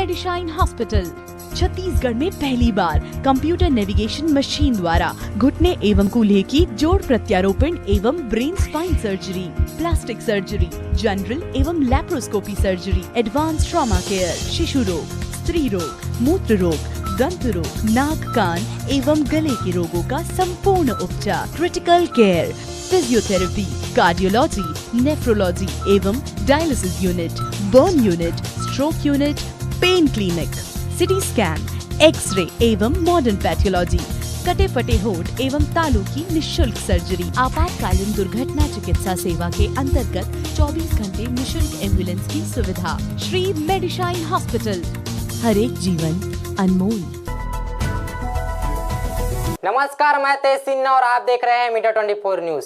मेडिशाइन hospital. Chhattisgarh में पहली बार computer navigation machine द्वारा घुटने एवं कूल्हे की जोड़ प्रत्यारोपण एवं brain spine surgery, plastic surgery, general एवं laparoscopy surgery, advance trauma care, शिशु रोग, स्त्री रोग, मूत्र रोग, दंत रोग, नाक कान एवं गले के रोगों का संपूर्ण उपचार, critical care, physiotherapy, cardiology, nephrology एवं dialysis unit, burn unit, stroke unit, pain clinic, CT scan, X ray एवं मॉडर्न पैथोलॉजी, कटे फटे होठ एवं तालू की निशुल्क सर्जरी, आपातकालीन दुर्घटना चिकित्सा सेवा के अंतर्गत 24 घंटे निशुल्क एम्बुलेंस की सुविधा। श्री मेडिशाइन हॉस्पिटल, हर एक जीवन अनमोल। नमस्कार, मैं तेज सिन्हा और आप देख रहे हैं मीडिया 24 न्यूज।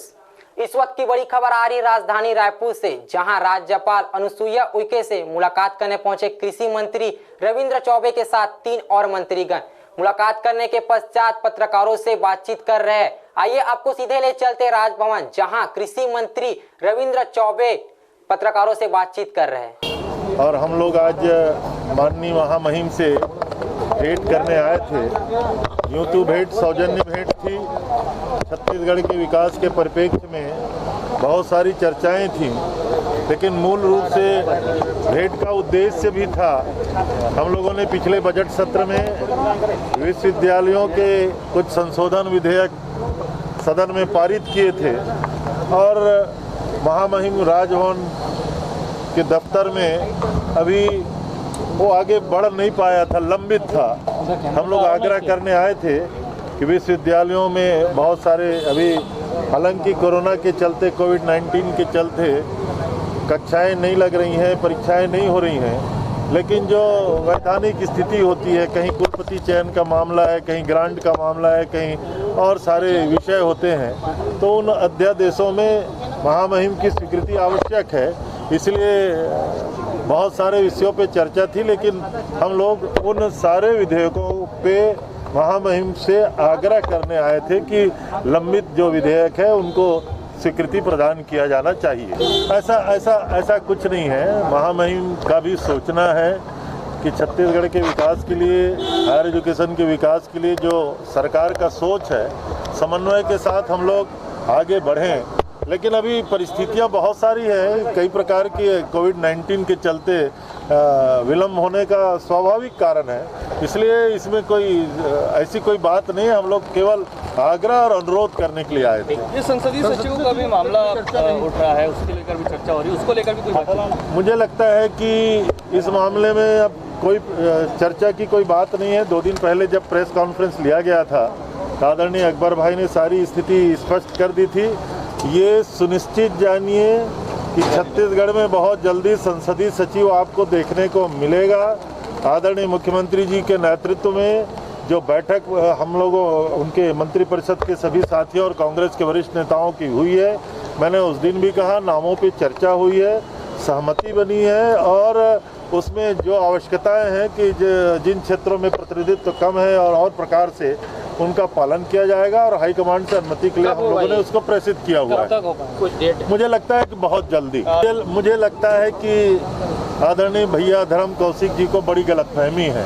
इस वक्त की बड़ी खबर आ रही राजधानी रायपुर से, जहां राज्यपाल अनुसुईया उइके से मुलाकात करने पहुंचे कृषि मंत्री रविंद्र चौबे के साथ 3 और मंत्रीगण। मुलाकात करने के पश्चात पत्रकारों से बातचीत कर रहे हैं। आइए आपको सीधे ले चलते राजभवन, जहां कृषि मंत्री रविंद्र चौबे पत्रकारों से बातचीत कर रहे हैं। और हम लोग आज माननीय महामहिम से भेंट करने आए थे। यूं तो भेंट सौजन्य भेंट थी। छत्तीसगढ़ के विकास के परिप्रेक्ष्य में बहुत सारी चर्चाएं थीं, लेकिन मूल रूप से भेंट का उद्देश्य भी था। हम लोगों ने पिछले बजट सत्र में विश्वविद्यालयों के कुछ संशोधन विधेयक सदन में पारित किए थे और महामहिम राजभवन के दफ्तर में अभी वो आगे बढ़ नहीं पाया था, लंबित था। हम लोग आग्रह करने आए थे कि विश्वविद्यालयों में बहुत सारे अभी, हालांकि कोरोना के चलते, कोविड-19 के चलते कक्षाएं नहीं लग रही हैं, परीक्षाएं नहीं हो रही हैं, लेकिन जो वैधानिक स्थिति होती है, कहीं कुलपति चयन का मामला है, कहीं ग्रांट का मामला है, कहीं और सारे विषय होते हैं, तो उन अध्यादेशों में महामहिम की स्वीकृति आवश्यक है। इसलिए बहुत सारे विषयों पे चर्चा थी, लेकिन हम लोग उन सारे विधेयकों पे महामहिम से आग्रह करने आए थे कि लंबित जो विधेयक है उनको स्वीकृति प्रदान किया जाना चाहिए। ऐसा कुछ नहीं है। महामहिम का भी सोचना है कि छत्तीसगढ़ के विकास के लिए, हायर एजुकेशन के विकास के लिए जो सरकार का सोच है, समन्वय के साथ हम लोग आगे बढ़ें। लेकिन अभी परिस्थितियां बहुत सारी है, कई प्रकार की कोविड-19 के चलते विलम्ब होने का स्वाभाविक कारण है, इसलिए इसमें कोई ऐसी कोई बात नहीं है। हम लोग केवल आग्रह और अनुरोध करने के लिए आए थे। ये संसदीय सचिव का भी मामला उठ रहा है, उसके लेकर भी चर्चा हो रही है, उसको लेकर भी कोई मुझे लगता है कि इस मामले में अब कोई चर्चा की कोई बात नहीं है। 2 दिन पहले जब प्रेस कॉन्फ्रेंस लिया गया था, आदरणीय अकबर भाई ने सारी स्थिति स्पष्ट कर दी थी। ये सुनिश्चित जानिए कि छत्तीसगढ़ में बहुत जल्दी संसदीय सचिव आपको देखने को मिलेगा। आदरणीय मुख्यमंत्री जी के नेतृत्व में जो बैठक हम लोगों, उनके मंत्रिपरिषद के सभी साथियों और कांग्रेस के वरिष्ठ नेताओं की हुई है, मैंने उस दिन भी कहा, नामों पे चर्चा हुई है, सहमति बनी है और उसमें जो आवश्यकताएं हैं कि जिन क्षेत्रों में प्रतिनिधित्व कम है और प्रकार से उनका पालन किया जाएगा और हाईकमांड से अनुमति के लिए हम लोगों ने उसको प्रेषित किया हुआ है। मुझे लगता है कि बहुत जल्दी। मुझे लगता है कि आदरणीय भैया धर्म कौशिक जी को बड़ी गलतफहमी है।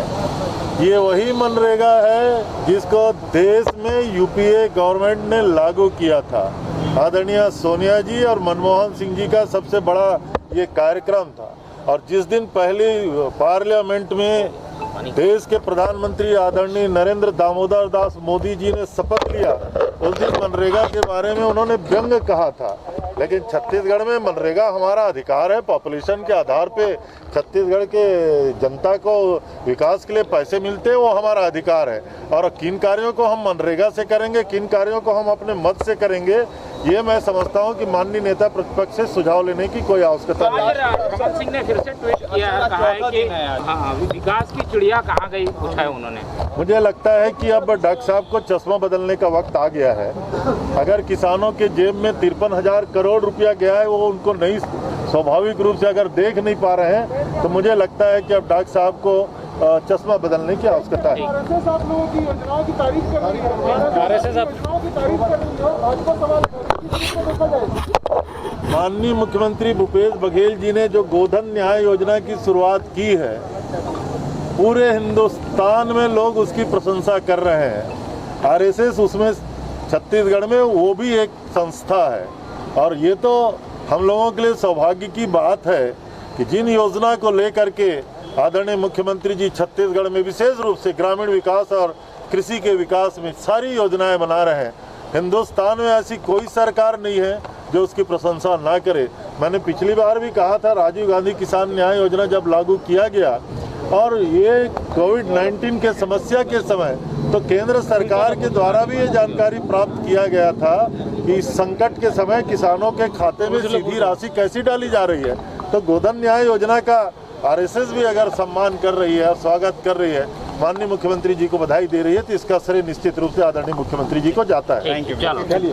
ये वही मनरेगा है जिसको देश में यूपीए गवर्नमेंट ने लागू किया था। आदरणीय सोनिया जी और मनमोहन सिंह जी का सबसे बड़ा ये कार्यक्रम था और जिस दिन पहली पार्लियामेंट में देश के प्रधानमंत्री आदरणीय नरेंद्र दामोदर दास मोदी जी ने शपथ लिया, उस दिन मनरेगा के बारे में उन्होंने व्यंग कहा था। लेकिन छत्तीसगढ़ में मनरेगा हमारा अधिकार है। पॉपुलेशन के आधार पे छत्तीसगढ़ के जनता को विकास के लिए पैसे मिलते हैं, वो हमारा अधिकार है। और किन कार्यों को हम मनरेगा से करेंगे, किन कार्यों को हम अपने मत से करेंगे, ये मैं समझता हूँ कि माननीय नेता प्रतिपक्ष से सुझाव लेने की कोई आवश्यकता नहीं है। कमल सिंह ने फिर से ट्वीट किया है, कहा है कि विकास की चिड़िया कहाँ गई, पूछा है उन्होंने। मुझे लगता है कि अब डॉक्टर साहब को चश्मा बदलने का वक्त आ गया है। अगर किसानों के जेब में 53,000 करोड़ रुपया गया है, वो उनको नहीं, स्वाभाविक रूप से अगर देख नहीं पा रहे हैं, तो मुझे लगता है कि अब डॉक्टर साहब को चश्मा बदलने की आवश्यकता है। माननीय मुख्यमंत्री भूपेश बघेल जी ने जो गोधन न्याय योजना की शुरुआत की है, पूरे हिंदुस्तान में लोग उसकी प्रशंसा कर रहे हैं। आरएसएस उसमें छत्तीसगढ़ में वो भी एक संस्था है और ये तो हम लोगों के लिए सौभाग्य की बात है कि जिन योजना को लेकर के आदरणीय मुख्यमंत्री जी छत्तीसगढ़ में विशेष रूप से ग्रामीण विकास और कृषि के विकास में सारी योजनाएं बना रहे हैं। हिंदुस्तान में ऐसी कोई सरकार नहीं है जो उसकी प्रशंसा ना करे। मैंने पिछली बार भी कहा था, राजीव गांधी किसान न्याय योजना जब लागू किया गया और ये कोविड-19 के समस्या के समय तो केंद्र सरकार के द्वारा भी ये जानकारी प्राप्त किया गया था कि इस संकट के समय किसानों के खाते में सीधी राशि कैसी डाली जा रही है। तो गोधन न्याय योजना का आरएसएस भी अगर सम्मान कर रही है और स्वागत कर रही है, माननीय मुख्यमंत्री जी को बधाई दे रही है, तो इसका श्रेय निश्चित रूप से आदरणीय मुख्यमंत्री जी को जाता है। Thank you.